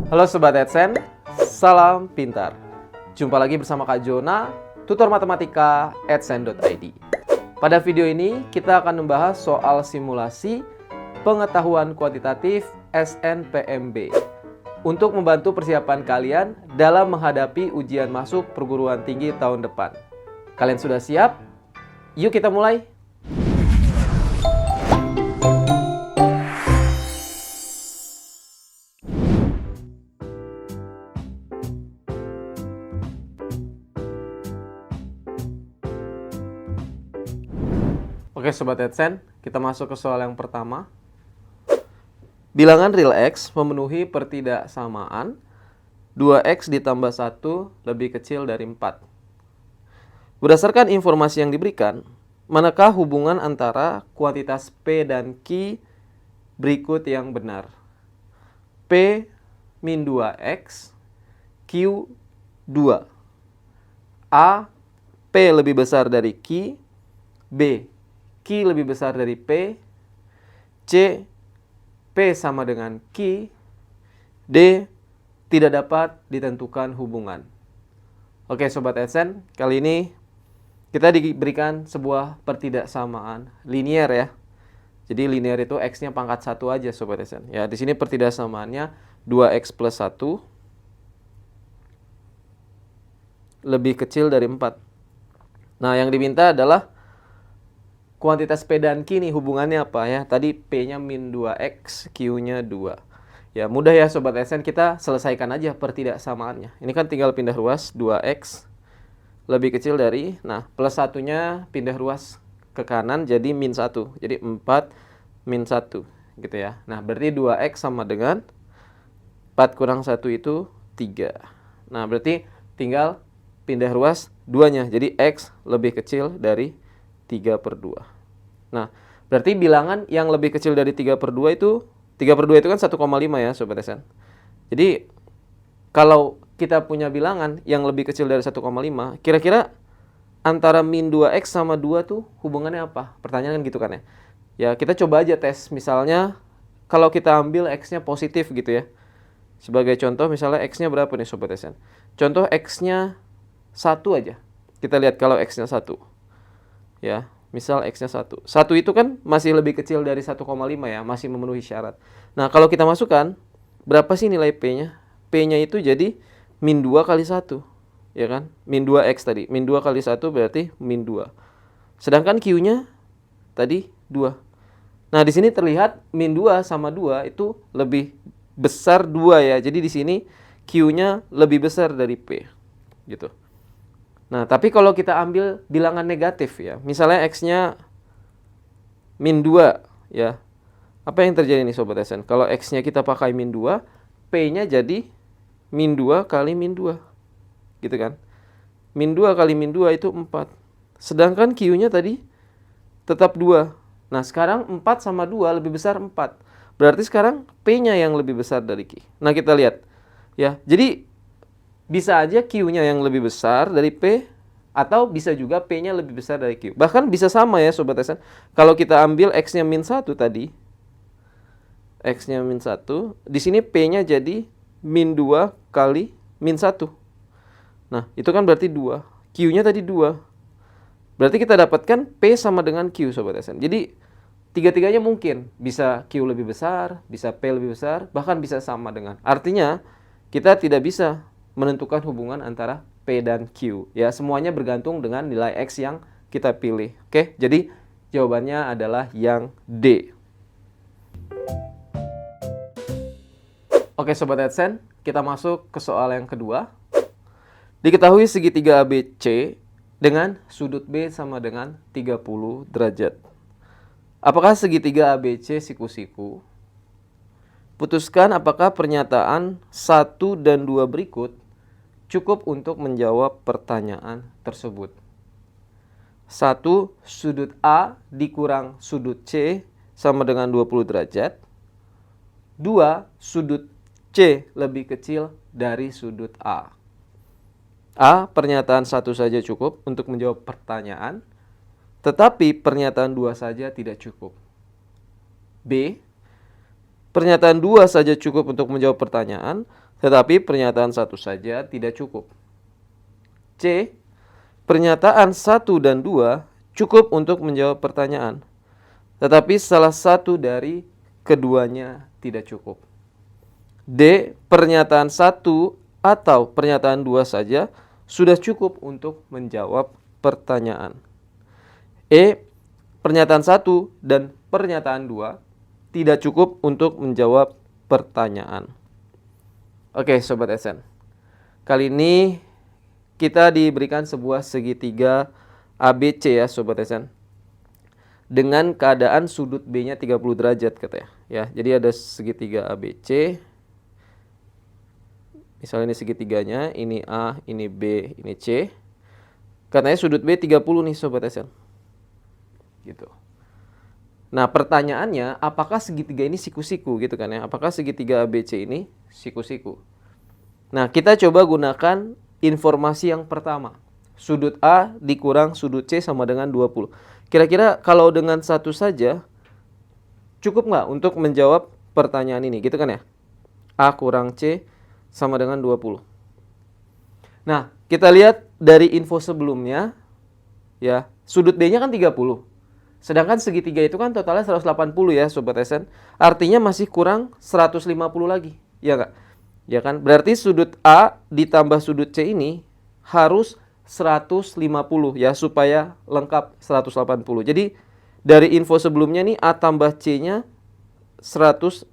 Halo Sobat AdSense, salam pintar. Jumpa lagi bersama Kak Jona, tutor matematika adsense.id. Pada video ini kita akan membahas soal simulasi pengetahuan kuantitatif SNPMB untuk membantu persiapan kalian dalam menghadapi ujian masuk perguruan tinggi tahun depan. Kalian sudah siap? Yuk kita mulai! Oke Sobat AdSense, kita masuk ke soal yang pertama. Bilangan real X memenuhi pertidaksamaan 2X ditambah 1 lebih kecil dari 4. Berdasarkan informasi yang diberikan, manakah hubungan antara kuantitas P dan Q berikut yang benar? P min 2X, Q 2. A, P lebih besar dari Q. B, Q lebih besar dari P. C, P sama dengan Q. D, tidak dapat ditentukan hubungan. Oke Sobat AdSense, kali ini kita diberikan sebuah pertidaksamaan linier ya. Jadi linier itu X-nya pangkat 1 aja Sobat AdSense. Ya, di sini pertidaksamaannya 2X plus 1 lebih kecil dari 4. Nah, yang diminta adalah kuantitas P dan Q nih hubungannya apa ya? Tadi P-nya min 2X, Q-nya 2. Ya mudah ya Sobat AdSense, kita selesaikan aja pertidaksamaannya. Ini kan tinggal pindah ruas 2X lebih kecil dari, nah plus 1-nya pindah ruas ke kanan jadi min 1. Jadi 4 min 1 gitu ya. Nah berarti 2X sama dengan 4 kurang 1 itu 3. Nah berarti tinggal pindah ruas 2-nya. Jadi X lebih kecil dari 3/2. Nah, berarti bilangan yang lebih kecil dari 3/2 itu, 3/2 itu kan 1,5 ya Sobat AdSense. Jadi, kalau kita punya bilangan yang lebih kecil dari 1,5, kira-kira antara min 2X sama 2 tuh hubungannya apa? Pertanyaan kan gitu kan ya. Ya, kita coba aja tes. Misalnya, kalau kita ambil X-nya positif gitu ya. Sebagai contoh, misalnya X-nya berapa nih Sobat AdSense? Contoh X-nya 1 aja. Kita lihat kalau X-nya 1. Ya, misal X-nya 1. 1 itu kan masih lebih kecil dari 1,5 ya, masih memenuhi syarat. Nah, kalau kita masukkan, berapa sih nilai P-nya? P-nya itu jadi min 2 kali 1. Ya kan? Min 2X tadi. Min 2 kali 1 berarti min 2. Sedangkan Q-nya tadi 2. Nah, di sini terlihat min 2 sama 2 itu lebih besar 2 ya. Jadi di sini Q-nya lebih besar dari P. Gitu. Nah, tapi kalau kita ambil bilangan negatif ya, misalnya X-nya min 2 ya, apa yang terjadi nih Sobat AdSense? Kalau X-nya kita pakai min 2, P-nya jadi min 2 kali min 2, gitu kan? Min 2 kali min 2 itu 4, sedangkan Q-nya tadi tetap 2. Nah, sekarang 4 sama 2 lebih besar 4, berarti sekarang P-nya yang lebih besar dari Q. Nah, kita lihat ya, jadi bisa aja Q-nya yang lebih besar dari P, atau bisa juga P-nya lebih besar dari Q. Bahkan bisa sama ya Sobat AdSense. Kalau kita ambil X-nya min 1 tadi, X-nya min 1, di sini P-nya jadi min 2 kali min 1. Nah, itu kan berarti 2. Q-nya tadi 2. Berarti kita dapatkan P sama dengan Q Sobat AdSense. Jadi, tiga-tiganya mungkin. Bisa Q lebih besar, bisa P lebih besar, bahkan bisa sama dengan. Artinya, kita tidak bisa menentukan hubungan antara P dan Q. Ya, semuanya bergantung dengan nilai X yang kita pilih. Oke, jadi jawabannya adalah yang D. Oke Sobat AdSense, kita masuk ke soal yang kedua. Diketahui segitiga ABC dengan sudut B sama dengan 30 derajat. Apakah segitiga ABC siku-siku? Putuskan apakah pernyataan 1 dan 2 berikut cukup untuk menjawab pertanyaan tersebut. 1. Sudut A dikurang sudut C sama dengan 20 derajat. 2. Sudut C lebih kecil dari sudut A. A. Pernyataan 1 saja cukup untuk menjawab pertanyaan, tetapi pernyataan 2 saja tidak cukup. B. Pernyataan 2 saja cukup untuk menjawab pertanyaan, tetapi pernyataan 1 saja tidak cukup. C. Pernyataan 1 dan 2 cukup untuk menjawab pertanyaan, tetapi salah satu dari keduanya tidak cukup. D. Pernyataan 1 atau pernyataan 2 saja sudah cukup untuk menjawab pertanyaan. E. Pernyataan 1 dan pernyataan 2 tidak cukup untuk menjawab pertanyaan. Oke, Sobat SN. Kali ini kita diberikan sebuah segitiga ABC ya, Sobat SN. Dengan keadaan sudut B-nya 30 derajat katanya. Ya, jadi ada segitiga ABC. Misalnya ini segitiganya, ini A, ini B, ini C. Katanya sudut B 30 nih, Sobat SN. Gitu. Nah, pertanyaannya, apakah segitiga ini siku-siku gitu kan ya? Apakah segitiga ABC ini siku-siku? Nah, kita coba gunakan informasi yang pertama. Sudut A dikurang sudut C sama dengan 20. Kira-kira kalau dengan 1 saja, cukup nggak untuk menjawab pertanyaan ini? Gitu kan ya? A kurang C sama dengan 20. Nah, kita lihat dari info sebelumnya, ya, sudut B-nya kan 30. Sedangkan segitiga itu kan totalnya 180 ya, Sobat SN. Artinya masih kurang 150 lagi, ya nggak? Ya kan? Berarti sudut A ditambah sudut C ini harus 150 ya, supaya lengkap 180. Jadi dari info sebelumnya nih A tambah C-nya 150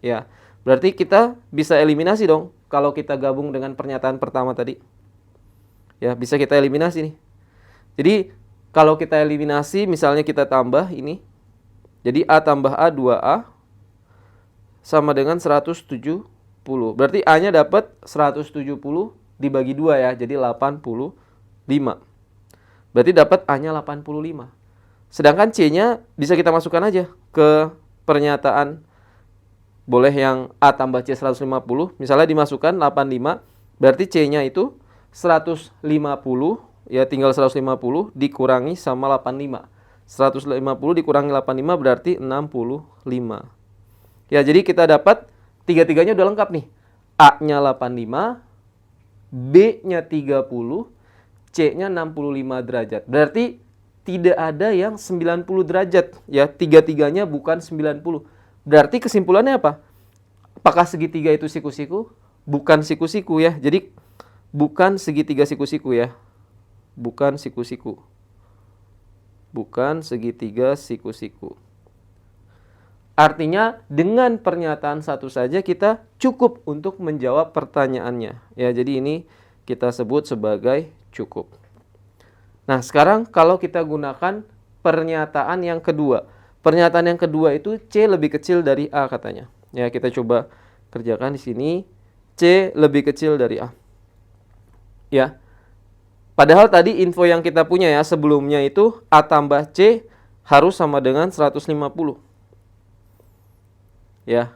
ya. Berarti kita bisa eliminasi dong kalau kita gabung dengan pernyataan pertama tadi. Ya, bisa kita eliminasi nih. Jadi kalau kita eliminasi, misalnya kita tambah ini. Jadi A tambah A 2A sama dengan 170. Berarti A-nya dapat 170 dibagi 2 ya. Jadi 85. Berarti dapat A-nya 85. Sedangkan C-nya bisa kita masukkan aja ke pernyataan. Boleh yang A tambah C 150. Misalnya dimasukkan 85. Berarti C-nya itu 150. Ya, tinggal 150 dikurangi sama 85. 150 dikurangi 85 berarti 65. Ya, jadi kita dapat tiga-tiganya udah lengkap nih. A-nya 85, B-nya 30, C-nya 65 derajat. Berarti tidak ada yang 90 derajat. Ya, tiga-tiganya bukan 90. Berarti kesimpulannya apa? Apakah segitiga itu siku-siku? Bukan siku-siku ya. Jadi bukan segitiga siku-siku ya. Bukan siku-siku. Bukan segitiga siku-siku. Artinya dengan pernyataan 1 saja kita cukup untuk menjawab pertanyaannya. Ya, jadi ini kita sebut sebagai cukup. Nah, sekarang kalau kita gunakan pernyataan yang kedua. Pernyataan yang kedua itu C lebih kecil dari A katanya. Ya, kita coba kerjakan di sini. C lebih kecil dari A. Ya. Padahal tadi info yang kita punya ya sebelumnya itu A tambah C harus sama dengan 150. Ya.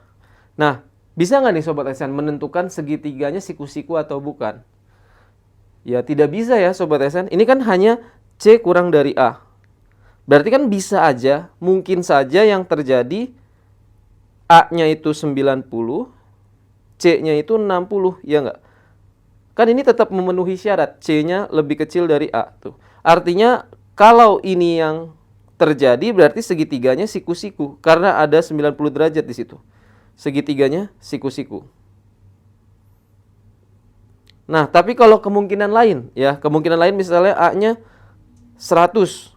Nah, bisa nggak nih Sobat SN menentukan segitiganya siku-siku atau bukan? Ya, tidak bisa ya Sobat SN. Ini kan hanya C kurang dari A. Berarti kan bisa aja, mungkin saja yang terjadi A-nya itu 90, C-nya itu 60, ya nggak? Kan ini tetap memenuhi syarat, C-nya lebih kecil dari A. Tuh. Artinya kalau ini yang terjadi berarti segitiganya siku-siku. Karena ada 90 derajat di situ. Segitiganya siku-siku. Nah, tapi kalau kemungkinan lain, ya kemungkinan lain misalnya A-nya 100,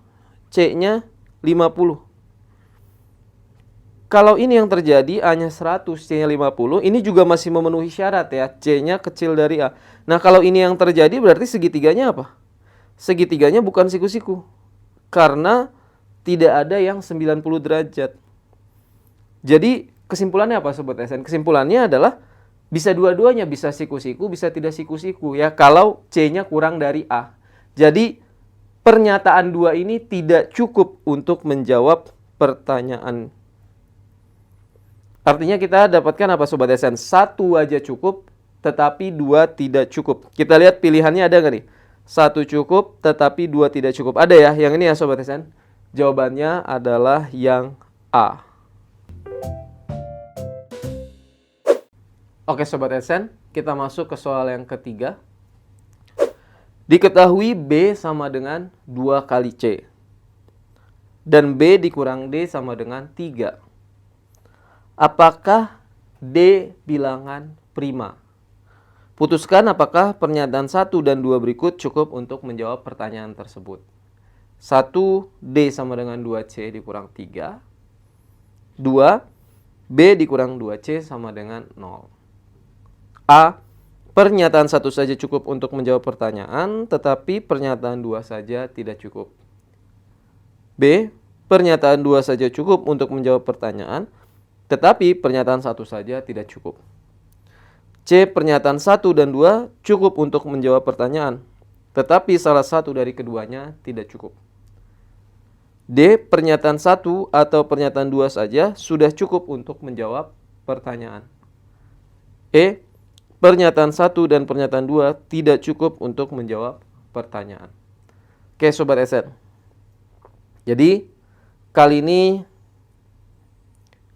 C-nya 50. Kalau ini yang terjadi, A-nya 100, C-nya 50, ini juga masih memenuhi syarat ya, C-nya kecil dari A. Nah, kalau ini yang terjadi berarti segitiganya apa? Segitiganya bukan siku-siku. Karena tidak ada yang 90 derajat. Jadi, kesimpulannya apa Sobat SN? Kesimpulannya adalah bisa dua-duanya, bisa siku-siku, bisa tidak siku-siku ya, kalau C-nya kurang dari A. Jadi, pernyataan 2 ini tidak cukup untuk menjawab pertanyaan. Artinya kita dapatkan apa Sobat SN? 1 aja cukup, tetapi 2 tidak cukup. Kita lihat pilihannya ada nggak nih? 1 cukup, tetapi 2 tidak cukup. Ada ya, yang ini ya Sobat SN. Jawabannya adalah yang A. Oke Sobat Esen, kita masuk ke soal yang ketiga. Diketahui B sama dengan 2 kali C. Dan B dikurang D sama dengan 3. Apakah D bilangan prima? Putuskan apakah pernyataan 1 dan 2 berikut cukup untuk menjawab pertanyaan tersebut. 1. D sama dengan 2C dikurang 3. 2. B dikurang 2C sama dengan 0. A. Pernyataan 1 saja cukup untuk menjawab pertanyaan, tetapi pernyataan 2 saja tidak cukup. B. Pernyataan 2 saja cukup untuk menjawab pertanyaan, tetapi pernyataan 1 saja tidak cukup. C. Pernyataan 1 dan 2 cukup untuk menjawab pertanyaan, tetapi salah satu dari keduanya tidak cukup. D. Pernyataan 1 atau pernyataan 2 saja sudah cukup untuk menjawab pertanyaan. E. Pernyataan 1 dan pernyataan 2 tidak cukup untuk menjawab pertanyaan. Oke Sobat Esen. Jadi kali ini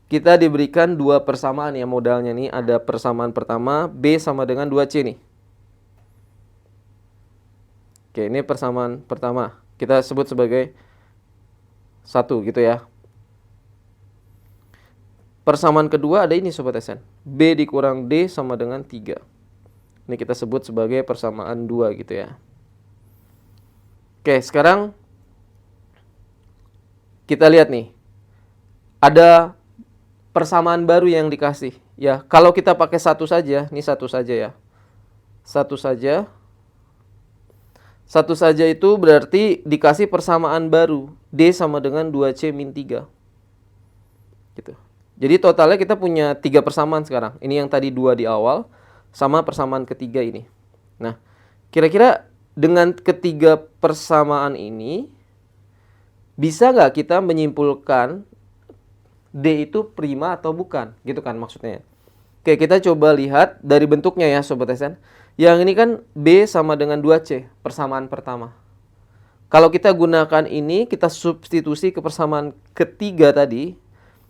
kita diberikan 2 persamaan ya modalnya nih. Ada persamaan pertama B sama dengan 2C nih. Oke, ini persamaan pertama. Kita sebut sebagai 1 gitu ya. Persamaan kedua ada ini Sobat Esen. B dikurang D sama dengan 3. Ini kita sebut sebagai persamaan 2 gitu ya. Oke, sekarang kita lihat nih. Ada persamaan baru yang dikasih. Ya, kalau kita pakai 1 saja, ini 1 saja ya. 1 saja. 1 saja itu berarti dikasih persamaan baru. D sama dengan 2C min 3. Gitu. Jadi totalnya kita punya 3 persamaan sekarang. Ini yang tadi 2 di awal, sama persamaan ketiga ini. Nah, kira-kira dengan ketiga persamaan ini, bisa nggak kita menyimpulkan D itu prima atau bukan? Gitu kan maksudnya. Oke, kita coba lihat dari bentuknya ya Sobat Esen. Yang ini kan B sama dengan 2C, persamaan pertama. Kalau kita gunakan ini, kita substitusi ke persamaan ketiga tadi.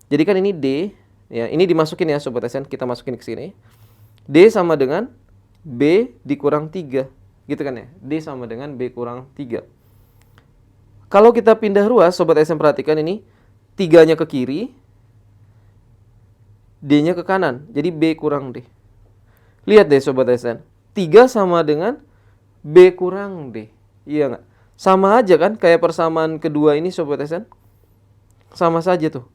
Jadi kan ini D, ya ini dimasukin ya Sobat Esen, kita masukin ke sini. D sama dengan B dikurang 3, gitu kan ya. D sama dengan B kurang 3. Kalau kita pindah ruas, Sobat Esen perhatikan ini, 3-nya ke kiri, D-nya ke kanan, jadi B kurang D. Lihat deh Sobat Esen, 3 sama dengan B kurang D, iya nggak? Sama aja kan, kayak persamaan kedua ini Sobat Esen. Sama saja tuh.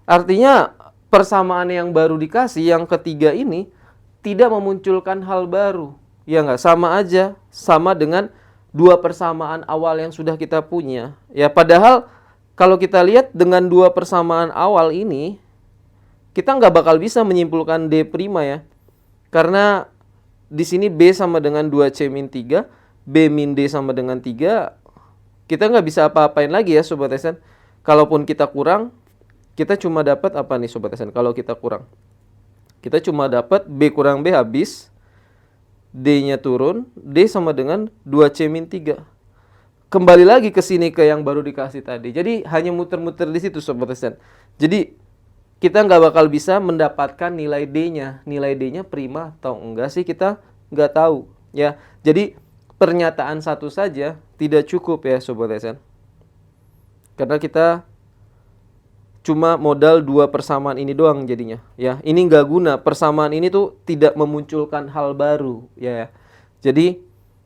Artinya persamaan yang baru dikasih, yang ketiga ini, tidak memunculkan hal baru. Ya nggak? Sama aja, sama dengan 2 persamaan awal yang sudah kita punya. Ya padahal kalau kita lihat dengan 2 persamaan awal ini, kita nggak bakal bisa menyimpulkan D prima ya. Karena di sini B sama dengan 2C min 3, B min D sama dengan 3, kita nggak bisa apa-apain lagi ya Sobat Esen. Kalaupun kita kurang, kita cuma dapat apa nih Sobat Esen? Kalau kita kurang, kita cuma dapat B kurang B habis, D-nya turun, D sama dengan 2C min 3. Kembali lagi ke sini ke yang baru dikasih tadi. Jadi hanya muter-muter di situ Sobat Esen. Jadi kita nggak bakal bisa mendapatkan nilai D-nya. Nilai D-nya prima atau enggak sih kita nggak tahu. Ya, jadi pernyataan 1 saja tidak cukup ya Sobat Esen. Karena kita cuma modal 2 persamaan ini doang jadinya ya. Ini nggak guna, persamaan ini tuh tidak memunculkan hal baru ya. Jadi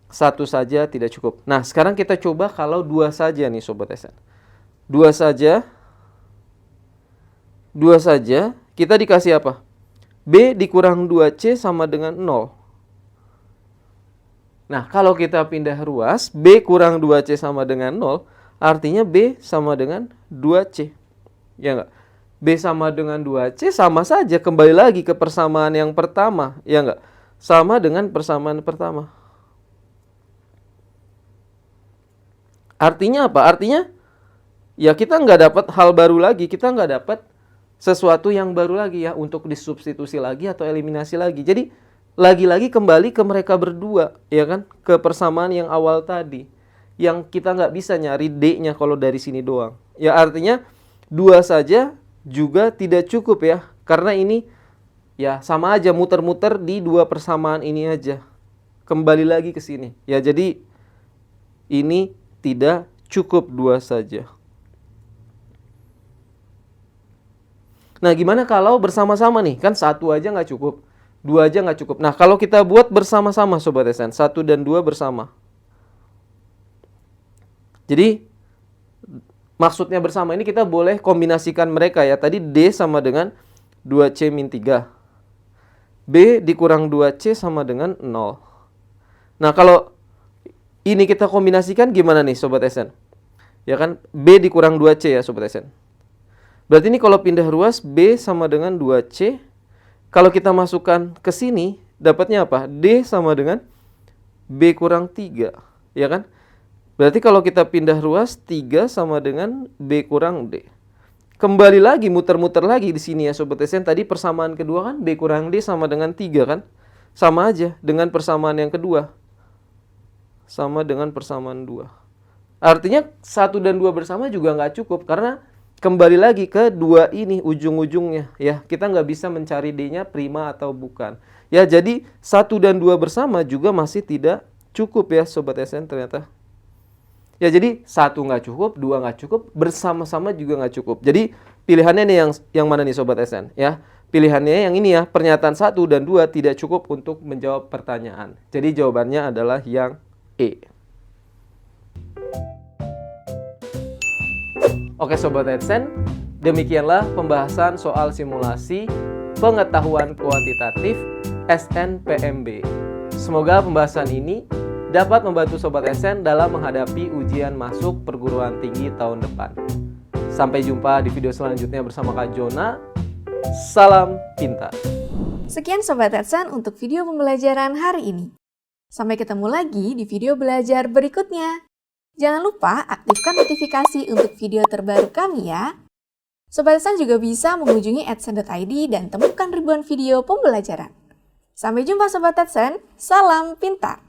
1 saja tidak cukup. Nah sekarang kita coba kalau 2 saja nih Sobat Esen. 2 saja, kita dikasih apa? B dikurang 2C sama dengan 0. Nah kalau kita pindah ruas, B kurang 2C sama dengan 0, artinya B sama dengan 2C. Ya enggak? B sama dengan 2C sama saja, kembali lagi ke persamaan yang pertama, ya enggak? Sama dengan persamaan pertama. Artinya apa? Artinya ya kita nggak dapat hal baru lagi, kita nggak dapat sesuatu yang baru lagi ya untuk disubstitusi lagi atau eliminasi lagi. Jadi lagi-lagi kembali ke mereka berdua, ya kan? Ke persamaan yang awal tadi, yang kita nggak bisa nyari D-nya kalau dari sini doang. Ya artinya 2 saja juga tidak cukup ya. Karena ini ya sama aja muter-muter di dua persamaan ini aja. Kembali lagi ke sini. Ya jadi ini tidak cukup 2 saja. Nah gimana kalau bersama-sama nih? Kan 1 aja nggak cukup. 2 aja nggak cukup. Nah kalau kita buat bersama-sama Sobat SN. 1 dan 2 bersama. Jadi maksudnya bersama ini kita boleh kombinasikan mereka ya. Tadi D sama dengan 2C min 3. B dikurang 2C sama dengan 0. Nah kalau ini kita kombinasikan gimana nih Sobat SN? Ya kan B dikurang 2C ya Sobat SN. Berarti ini kalau pindah ruas B sama dengan 2C. Kalau kita masukkan ke sini dapatnya apa? D sama dengan B kurang 3. Ya kan? Berarti kalau kita pindah ruas 3 sama dengan B kurang D. Kembali lagi muter-muter lagi di sini ya Sobat SN. Tadi persamaan kedua kan B kurang D sama dengan 3 kan? Sama aja dengan persamaan yang kedua. Sama dengan persamaan 2. Artinya 1 dan 2 bersama juga nggak cukup. Karena kembali lagi ke 2 ini ujung-ujungnya. Ya, kita nggak bisa mencari D-nya prima atau bukan. Ya, jadi 1 dan 2 bersama juga masih tidak cukup ya Sobat SN ternyata. Ya jadi 1 nggak cukup, 2 nggak cukup, bersama-sama juga nggak cukup. Jadi pilihannya nih yang mana nih Sobat SN? Ya, pilihannya yang ini ya, pernyataan 1 dan 2 tidak cukup untuk menjawab pertanyaan. Jadi jawabannya adalah yang E. Oke Sobat SN, demikianlah pembahasan soal simulasi pengetahuan kuantitatif SNPMB. Semoga pembahasan ini dapat membantu Sobat SN dalam menghadapi ujian masuk perguruan tinggi tahun depan. Sampai jumpa di video selanjutnya bersama Kak Jona. Salam pintar. Sekian Sobat SN untuk video pembelajaran hari ini. Sampai ketemu lagi di video belajar berikutnya. Jangan lupa aktifkan notifikasi untuk video terbaru kami ya. Sobat SN juga bisa mengunjungi adsense.id dan temukan ribuan video pembelajaran. Sampai jumpa Sobat SN, salam pintar!